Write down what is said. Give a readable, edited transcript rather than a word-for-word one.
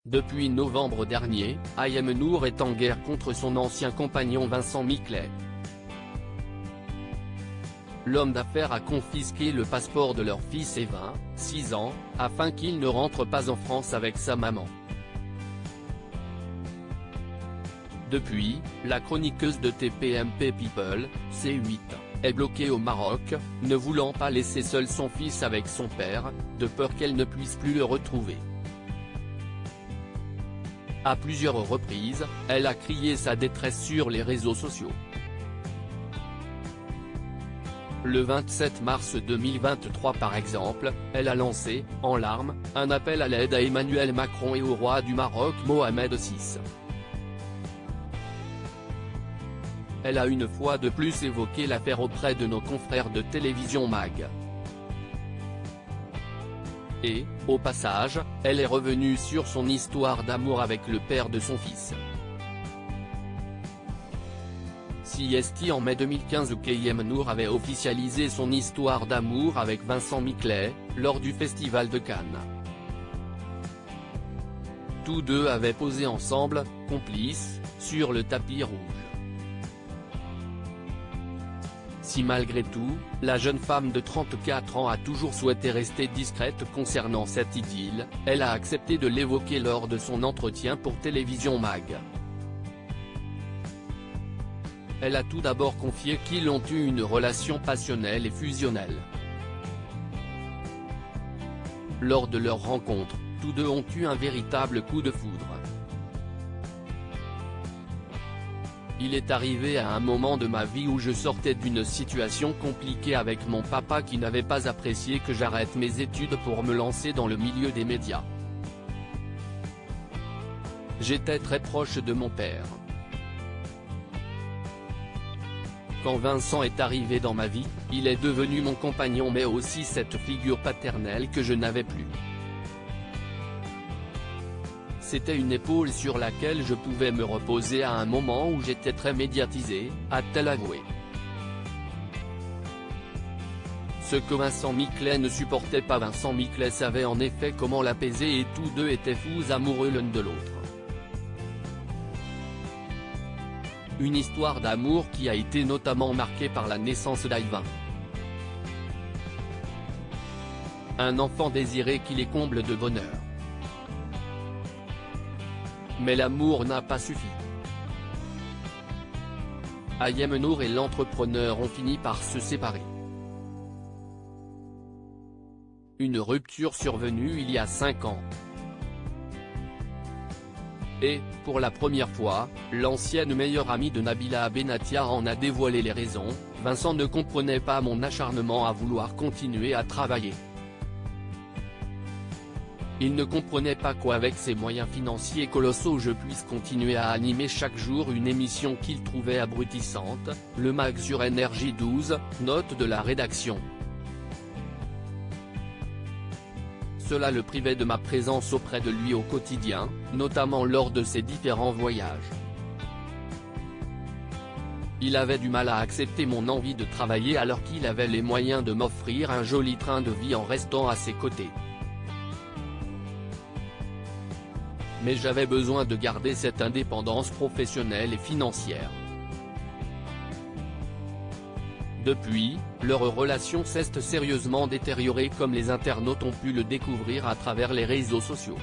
Depuis novembre dernier, Ayem Nour est en guerre contre son ancien compagnon Vincent Miclet. L'homme d'affaires a confisqué le passeport de leur fils Evin, 6 ans, afin qu'il ne rentre pas en France avec sa maman. Depuis, la chroniqueuse de TPMP People, C8, est bloquée au Maroc, ne voulant pas laisser seul son fils avec son père, de peur qu'elle ne puisse plus le retrouver. À plusieurs reprises, elle a crié sa détresse sur les réseaux sociaux. Le 27 mars 2023 par exemple, elle a lancé, en larmes, un appel à l'aide à Emmanuel Macron et au roi du Maroc Mohamed VI. Elle a une fois de plus évoqué l'affaire auprès de nos confrères de Télévision Mag. Et, au passage, elle est revenue sur son histoire d'amour avec le père de son fils. CST en mai 2015 qu'Ayem Nour avait officialisé son histoire d'amour avec Vincent Miclet, lors du Festival de Cannes. Tous deux avaient posé ensemble, complices, sur le tapis rouge. Si malgré tout, la jeune femme de 34 ans a toujours souhaité rester discrète concernant cette idylle, elle a accepté de l'évoquer lors de son entretien pour Télévision Mag. Elle a tout d'abord confié qu'ils ont eu une relation passionnelle et fusionnelle. Lors de leur rencontre, tous deux ont eu un véritable coup de foudre. Il est arrivé à un moment de ma vie où je sortais d'une situation compliquée avec mon papa qui n'avait pas apprécié que j'arrête mes études pour me lancer dans le milieu des médias. J'étais très proche de mon père. Quand Vincent est arrivé dans ma vie, il est devenu mon compagnon mais aussi cette figure paternelle que je n'avais plus. C'était une épaule sur laquelle je pouvais me reposer à un moment où j'étais très médiatisé, a-t-elle avoué. Ce que Vincent Miclet ne supportait pas. Vincent Miclet savait en effet comment l'apaiser et tous deux étaient fous amoureux l'un de l'autre. Une histoire d'amour qui a été notamment marquée par la naissance d'Ayvin. Un enfant désiré qui les comble de bonheur. Mais l'amour n'a pas suffi. Ayem Nour et l'entrepreneur ont fini par se séparer. Une rupture survenue il y a 5 ans. Et, pour la première fois, l'ancienne meilleure amie de Nabila Benatia en a dévoilé les raisons. Vincent ne comprenait pas mon acharnement à vouloir continuer à travailler. Il ne comprenait pas qu'avec ses moyens financiers colossaux je puisse continuer à animer chaque jour une émission qu'il trouvait abrutissante, le mag sur Énergie 12, note de la rédaction. Cela le privait de ma présence auprès de lui au quotidien, notamment lors de ses différents voyages. Il avait du mal à accepter mon envie de travailler alors qu'il avait les moyens de m'offrir un joli train de vie en restant à ses côtés. Mais j'avais besoin de garder cette indépendance professionnelle et financière. Depuis, leur relation s'est sérieusement détériorée comme les internautes ont pu le découvrir à travers les réseaux sociaux.